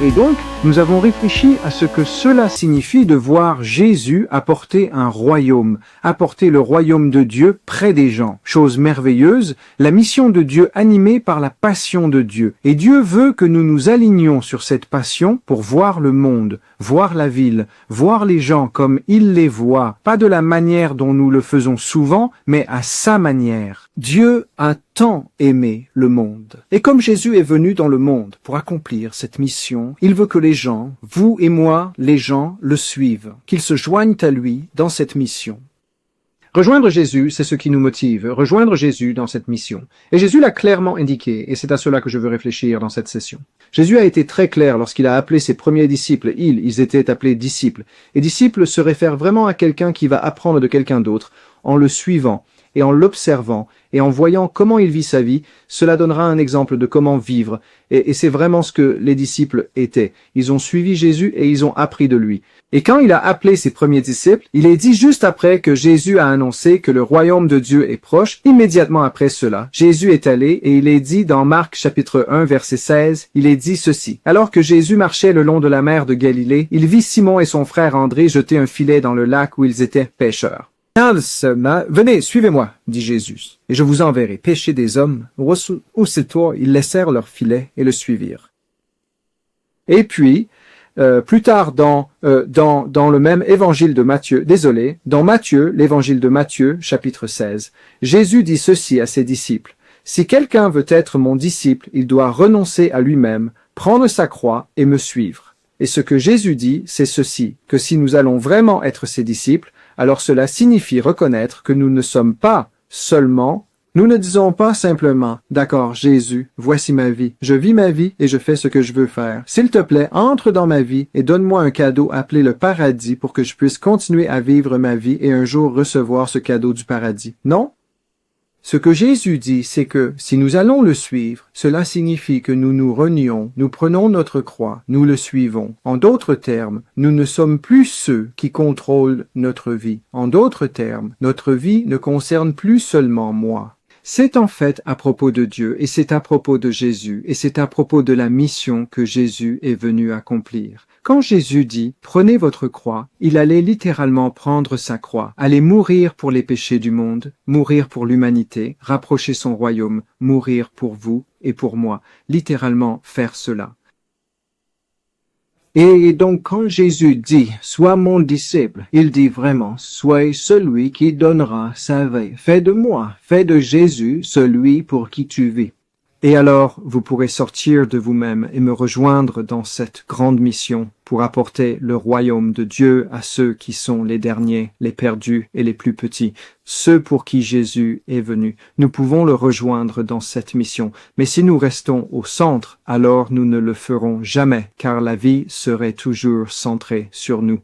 Et donc, nous avons réfléchi à ce que cela signifie de voir Jésus apporter un royaume, apporter le royaume de Dieu près des gens. Chose merveilleuse, la mission de Dieu animée par la passion de Dieu. Et Dieu veut que nous nous alignions sur cette passion pour voir le monde, voir la ville, voir les gens comme il les voit, pas de la manière dont nous le faisons souvent, mais à sa manière. Dieu a tant aimé le monde. Et comme Jésus est venu dans le monde pour accomplir cette mission, il veut que les gens, vous et moi, les gens, le suivent, qu'ils se joignent à lui dans cette mission. Rejoindre Jésus, c'est ce qui nous motive, rejoindre Jésus dans cette mission. Et Jésus l'a clairement indiqué, et c'est à cela que je veux réfléchir dans cette session. Jésus a été très clair lorsqu'il a appelé ses premiers disciples. Ils étaient appelés disciples. Et disciple se réfère vraiment à quelqu'un qui va apprendre de quelqu'un d'autre en le suivant et en l'observant et en voyant comment il vit sa vie. Cela donnera un exemple de comment vivre. Et c'est vraiment ce que les disciples étaient. Ils ont suivi Jésus et ils ont appris de lui. Et quand il a appelé ses premiers disciples, il est dit juste après que Jésus a annoncé que le royaume de Dieu est proche. Immédiatement après cela, Jésus est allé et il est dit dans Marc chapitre 1 verset 16, il est dit ceci. Alors que Jésus marchait le long de la mer de Galilée, il vit Simon et son frère André jeter un filet dans le lac où ils étaient pêcheurs. Venez, suivez-moi, dit Jésus, et je vous enverrai pêcher des hommes. Aussitôt, ils laissèrent leur filet et le suivirent. Et puis, plus tard dans le même évangile de Matthieu, dans Matthieu, l'évangile de Matthieu, chapitre 16, Jésus dit ceci à ses disciples. Si quelqu'un veut être mon disciple, il doit renoncer à lui-même, prendre sa croix et me suivre. Et ce que Jésus dit, c'est ceci, que si nous allons vraiment être ses disciples, alors cela signifie reconnaître que nous ne sommes pas seulement, nous ne disons pas simplement, d'accord, Jésus, voici ma vie, je vis ma vie et je fais ce que je veux faire. S'il te plaît, entre dans ma vie et donne-moi un cadeau appelé le paradis pour que je puisse continuer à vivre ma vie et un jour recevoir ce cadeau du paradis. Non? Ce que Jésus dit, c'est que si nous allons le suivre, cela signifie que nous nous renions, nous prenons notre croix, nous le suivons. En d'autres termes, nous ne sommes plus ceux qui contrôlent notre vie. En d'autres termes, notre vie ne concerne plus seulement moi. C'est en fait à propos de Dieu, et c'est à propos de Jésus, et c'est à propos de la mission que Jésus est venu accomplir. Quand Jésus dit « Prenez votre croix », il allait littéralement prendre sa croix, aller mourir pour les péchés du monde, mourir pour l'humanité, rapprocher son royaume, mourir pour vous et pour moi, littéralement faire cela. Et donc quand Jésus dit « Sois mon disciple », il dit vraiment « Sois celui qui donnera sa vie ». Fais de moi, fais de Jésus celui pour qui tu vis. Et alors, vous pourrez sortir de vous-même et me rejoindre dans cette grande mission pour apporter le royaume de Dieu à ceux qui sont les derniers, les perdus et les plus petits, ceux pour qui Jésus est venu. Nous pouvons le rejoindre dans cette mission, mais si nous restons au centre, alors nous ne le ferons jamais, car la vie serait toujours centrée sur nous.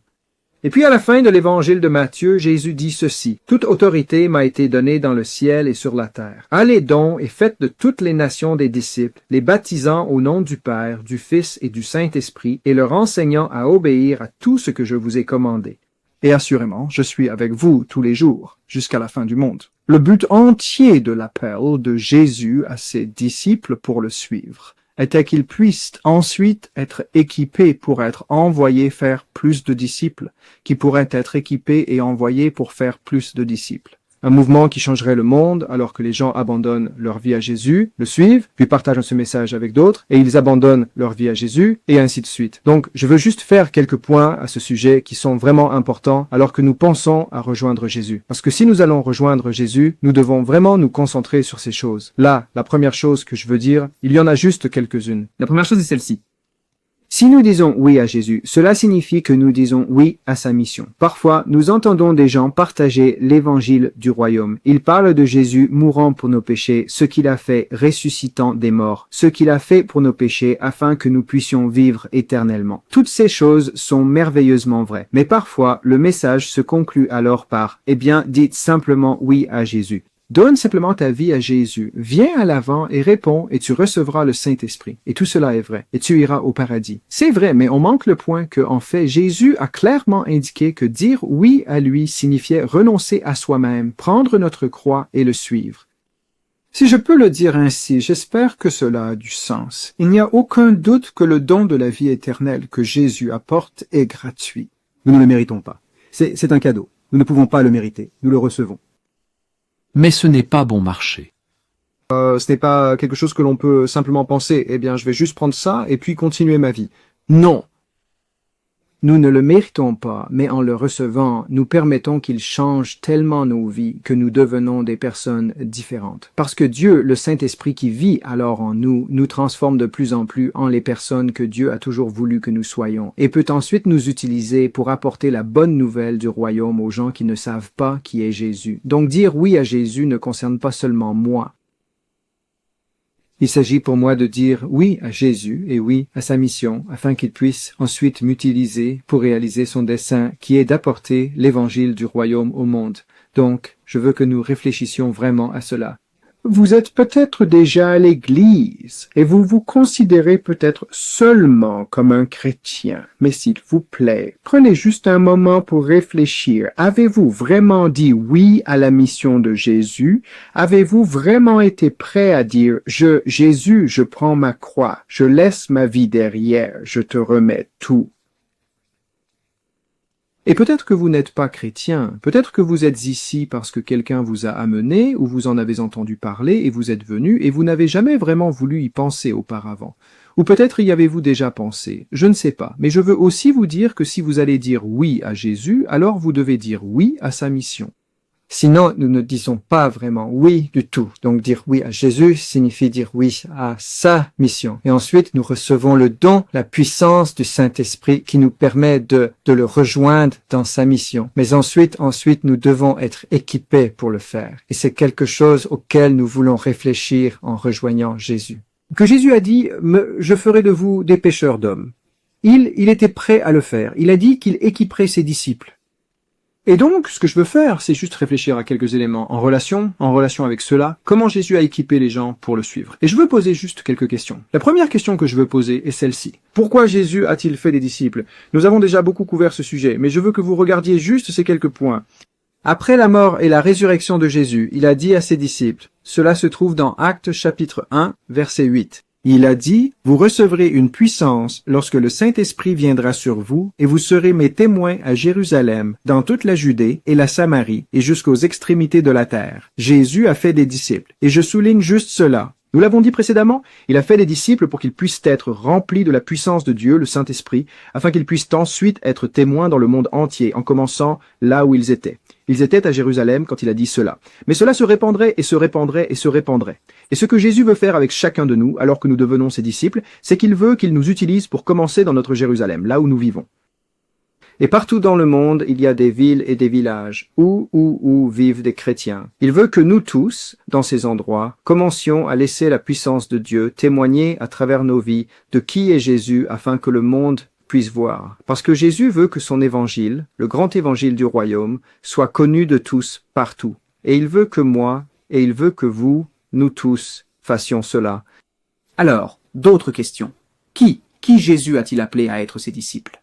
Et puis à la fin de l'évangile de Matthieu, Jésus dit ceci. « Toute autorité m'a été donnée dans le ciel et sur la terre. Allez donc et faites de toutes les nations des disciples, les baptisant au nom du Père, du Fils et du Saint-Esprit, et leur enseignant à obéir à tout ce que je vous ai commandé. Et assurément, je suis avec vous tous les jours, jusqu'à la fin du monde. » Le but entier de l'appel de Jésus à ses disciples pour le suivre était qu'ils puissent ensuite être équipés pour être envoyés faire plus de disciples, qui pourraient être équipés et envoyés pour faire plus de disciples. Un mouvement qui changerait le monde alors que les gens abandonnent leur vie à Jésus, le suivent, puis partagent ce message avec d'autres, et ils abandonnent leur vie à Jésus, et ainsi de suite. Donc, je veux juste faire quelques points à ce sujet qui sont vraiment importants alors que nous pensons à rejoindre Jésus. Parce que si nous allons rejoindre Jésus, nous devons vraiment nous concentrer sur ces choses. Là, la première chose que je veux dire, il y en a juste quelques-unes. La première chose est celle-ci. Si nous disons oui à Jésus, cela signifie que nous disons oui à sa mission. Parfois, nous entendons des gens partager l'évangile du royaume. Ils parlent de Jésus mourant pour nos péchés, ce qu'il a fait ressuscitant des morts, ce qu'il a fait pour nos péchés afin que nous puissions vivre éternellement. Toutes ces choses sont merveilleusement vraies. Mais parfois, le message se conclut alors par « Eh bien, dites simplement oui à Jésus ». Donne simplement ta vie à Jésus. Viens à l'avant et réponds et tu recevras le Saint-Esprit. Et tout cela est vrai. Et tu iras au paradis. C'est vrai, mais on manque le point que, en fait, Jésus a clairement indiqué que dire oui à lui signifiait renoncer à soi-même, prendre notre croix et le suivre. Si je peux le dire ainsi, j'espère que cela a du sens. Il n'y a aucun doute que le don de la vie éternelle que Jésus apporte est gratuit. Nous ne le méritons pas. C'est un cadeau. Nous ne pouvons pas le mériter. Nous le recevons. Mais ce n'est pas bon marché. Ce n'est pas quelque chose que l'on peut simplement penser, eh bien je vais juste prendre ça et puis continuer ma vie. Non. Nous ne le méritons pas, mais en le recevant, nous permettons qu'il change tellement nos vies que nous devenons des personnes différentes. Parce que Dieu, le Saint-Esprit qui vit alors en nous, nous transforme de plus en plus en les personnes que Dieu a toujours voulu que nous soyons, et peut ensuite nous utiliser pour apporter la bonne nouvelle du royaume aux gens qui ne savent pas qui est Jésus. Donc dire oui à Jésus ne concerne pas seulement moi. Il s'agit pour moi de dire oui à Jésus et oui à sa mission, afin qu'il puisse ensuite m'utiliser pour réaliser son dessein, qui est d'apporter l'évangile du royaume au monde. Donc, je veux que nous réfléchissions vraiment à cela. Vous êtes peut-être déjà à l'église et vous vous considérez peut-être seulement comme un chrétien. Mais s'il vous plaît, prenez juste un moment pour réfléchir. Avez-vous vraiment dit oui à la mission de Jésus? Avez-vous vraiment été prêt à dire Jésus, je prends ma croix, je laisse ma vie derrière, je te remets tout? Et peut-être que vous n'êtes pas chrétien, peut-être que vous êtes ici parce que quelqu'un vous a amené ou vous en avez entendu parler et vous êtes venu et vous n'avez jamais vraiment voulu y penser auparavant. Ou peut-être y avez-vous déjà pensé, je ne sais pas, mais je veux aussi vous dire que si vous allez dire oui à Jésus, alors vous devez dire oui à sa mission. Sinon, nous ne disons pas vraiment oui du tout. Donc dire oui à Jésus signifie dire oui à sa mission. Et ensuite, nous recevons le don, la puissance du Saint-Esprit qui nous permet de le rejoindre dans sa mission. Mais ensuite, nous devons être équipés pour le faire. Et c'est quelque chose auquel nous voulons réfléchir en rejoignant Jésus. Que Jésus a dit « Je ferai de vous des pêcheurs d'hommes ». Il était prêt à le faire. Il a dit qu'il équiperait ses disciples. Et donc, ce que je veux faire, c'est juste réfléchir à quelques éléments en relation avec cela, comment Jésus a équipé les gens pour le suivre. Et je veux poser juste quelques questions. La première question que je veux poser est celle-ci. Pourquoi Jésus a-t-il fait des disciples? Nous avons déjà beaucoup couvert ce sujet, mais je veux que vous regardiez juste ces quelques points. Après la mort et la résurrection de Jésus, il a dit à ses disciples, cela se trouve dans Actes chapitre 1, verset 8. Il a dit, « Vous recevrez une puissance lorsque le Saint-Esprit viendra sur vous, et vous serez mes témoins à Jérusalem, dans toute la Judée et la Samarie, et jusqu'aux extrémités de la terre. » Jésus a fait des disciples, et je souligne juste cela. Nous l'avons dit précédemment, il a fait des disciples pour qu'ils puissent être remplis de la puissance de Dieu, le Saint-Esprit, afin qu'ils puissent ensuite être témoins dans le monde entier, en commençant là où ils étaient. Ils étaient à Jérusalem quand il a dit cela. Mais cela se répandrait et se répandrait et se répandrait. Et ce que Jésus veut faire avec chacun de nous, alors que nous devenons ses disciples, c'est qu'il veut qu'il nous utilise pour commencer dans notre Jérusalem, là où nous vivons. Et partout dans le monde, il y a des villes et des villages où vivent des chrétiens. Il veut que nous tous, dans ces endroits, commencions à laisser la puissance de Dieu témoigner à travers nos vies de qui est Jésus afin que le monde puisse voir. Parce que Jésus veut que son évangile, le grand évangile du royaume, soit connu de tous partout. Et il veut que moi, et il veut que vous, nous tous, fassions cela. Alors, d'autres questions. Qui Jésus a-t-il appelé à être ses disciples?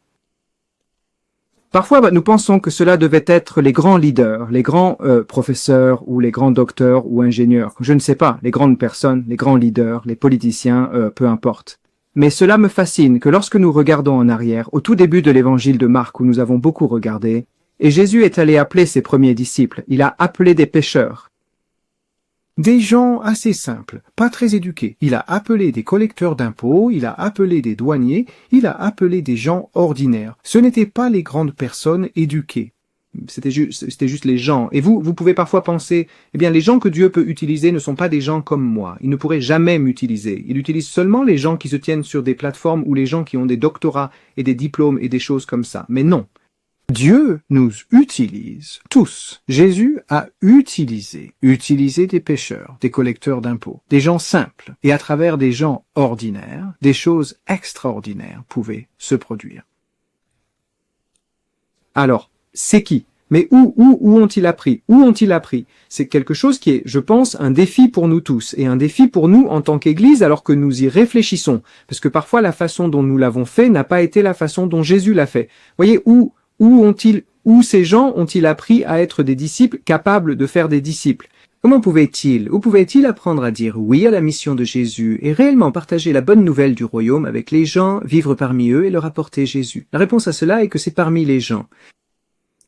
Parfois, nous pensons que cela devait être les grands leaders, les grands professeurs ou les grands docteurs ou ingénieurs. Je ne sais pas, les grandes personnes, les grands leaders, les politiciens, peu importe. Mais cela me fascine que lorsque nous regardons en arrière, au tout début de l'évangile de Marc où nous avons beaucoup regardé, et Jésus est allé appeler ses premiers disciples, il a appelé des pécheurs. Des gens assez simples, pas très éduqués. Il a appelé des collecteurs d'impôts, il a appelé des douaniers, il a appelé des gens ordinaires. Ce n'étaient pas les grandes personnes éduquées. C'était juste les gens. Et vous pouvez parfois penser, eh bien, les gens que Dieu peut utiliser ne sont pas des gens comme moi. Il ne pourrait jamais m'utiliser. Il utilise seulement les gens qui se tiennent sur des plateformes ou les gens qui ont des doctorats et des diplômes et des choses comme ça. Mais non. Dieu nous utilise tous. Jésus a utilisé des pécheurs, des collecteurs d'impôts, des gens simples. Et à travers des gens ordinaires, des choses extraordinaires pouvaient se produire. Alors, c'est qui? Mais où ont-ils appris? Où ont-ils appris? C'est quelque chose qui est, je pense, un défi pour nous tous, et un défi pour nous en tant qu'Église alors que nous y réfléchissons. Parce que parfois la façon dont nous l'avons fait n'a pas été la façon dont Jésus l'a fait. Voyez, où ces gens ont-ils appris à être des disciples capables de faire des disciples? Comment pouvait-il ou pouvait-il apprendre à dire oui à la mission de Jésus et réellement partager la bonne nouvelle du royaume avec les gens, vivre parmi eux et leur apporter Jésus? La réponse à cela est que c'est parmi les gens.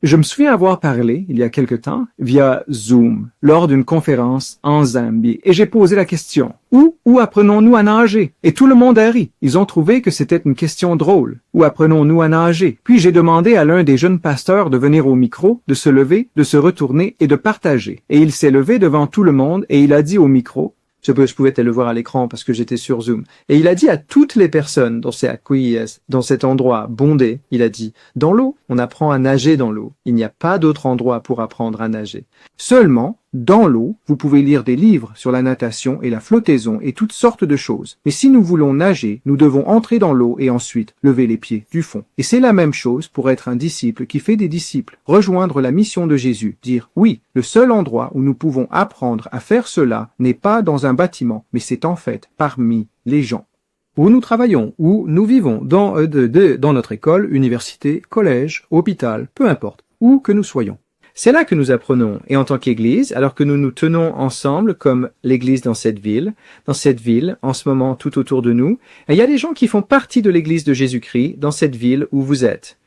Je me souviens avoir parlé, il y a quelque temps, via Zoom, lors d'une conférence en Zambie, et j'ai posé la question, où apprenons-nous à nager? Et tout le monde a ri. Ils ont trouvé que c'était une question drôle. Où apprenons-nous à nager? Puis j'ai demandé à l'un des jeunes pasteurs de venir au micro, de se lever, de se retourner et de partager. Et il s'est levé devant tout le monde et il a dit au micro, je pouvais te le voir à l'écran parce que j'étais sur Zoom. Et il a dit à toutes les personnes dans cet endroit bondé, il a dit, dans l'eau, on apprend à nager dans l'eau. Il n'y a pas d'autre endroit pour apprendre à nager. Seulement, dans l'eau, vous pouvez lire des livres sur la natation et la flottaison et toutes sortes de choses. Mais si nous voulons nager, nous devons entrer dans l'eau et ensuite lever les pieds du fond. Et c'est la même chose pour être un disciple qui fait des disciples. Rejoindre la mission de Jésus. Dire oui, le seul endroit où nous pouvons apprendre à faire cela n'est pas dans un bâtiment, mais c'est en fait parmi les gens. Où nous travaillons, où nous vivons, dans notre école, université, collège, hôpital, peu importe, où que nous soyons. C'est là que nous apprenons, et en tant qu'Église, alors que nous nous tenons ensemble comme l'Église dans cette ville, en ce moment tout autour de nous, il y a des gens qui font partie de l'Église de Jésus-Christ dans cette ville où vous êtes.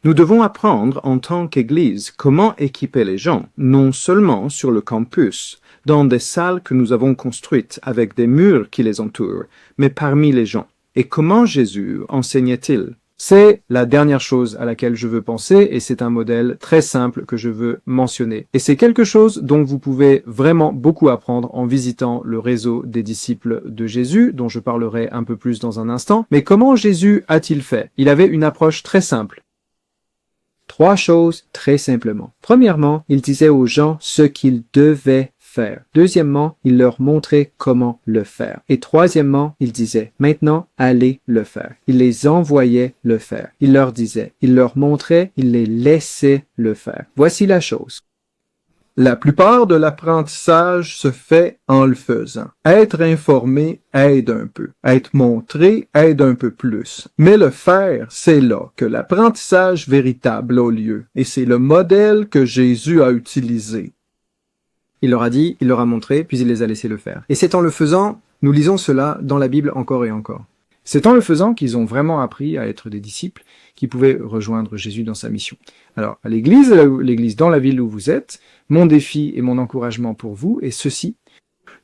Nous devons apprendre en tant qu'Église comment équiper les gens, non seulement sur le campus, dans des salles que nous avons construites avec des murs qui les entourent, mais parmi les gens. Et comment Jésus enseignait-il? C'est la dernière chose à laquelle je veux penser et c'est un modèle très simple que je veux mentionner. Et c'est quelque chose dont vous pouvez vraiment beaucoup apprendre en visitant le réseau des disciples de Jésus, dont je parlerai un peu plus dans un instant. Mais comment Jésus a-t-il fait? Il avait une approche très simple. 3 choses très simplement. Premièrement, il disait aux gens ce qu'ils devaient faire. Deuxièmement, il leur montrait comment le faire. Et troisièmement, il disait, maintenant, allez le faire. Il les envoyait le faire. Il leur disait, il leur montrait, il les laissait le faire. Voici la chose. La plupart de l'apprentissage se fait en le faisant. Être informé aide un peu. Être montré aide un peu plus. Mais le faire, c'est là que l'apprentissage véritable a lieu. Et c'est le modèle que Jésus a utilisé. Il leur a dit, il leur a montré, puis il les a laissés le faire. Et c'est en le faisant, nous lisons cela dans la Bible encore et encore. C'est en le faisant qu'ils ont vraiment appris à être des disciples qui pouvaient rejoindre Jésus dans sa mission. Alors, à l'église dans la ville où vous êtes, mon défi et mon encouragement pour vous est ceci.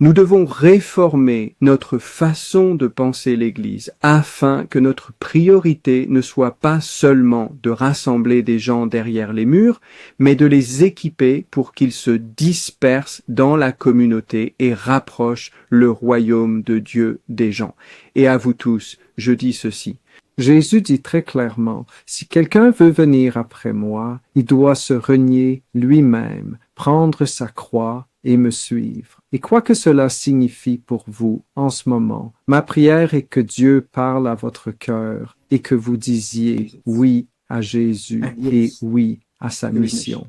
Nous devons réformer notre façon de penser l'Église afin que notre priorité ne soit pas seulement de rassembler des gens derrière les murs, mais de les équiper pour qu'ils se dispersent dans la communauté et rapprochent le royaume de Dieu des gens. Et à vous tous, je dis ceci. Jésus dit très clairement, si quelqu'un veut venir après moi, il doit se renier lui-même, prendre sa croix et me suivre. Et quoi que cela signifie pour vous en ce moment, ma prière est que Dieu parle à votre cœur et que vous disiez oui à Jésus et oui à sa mission.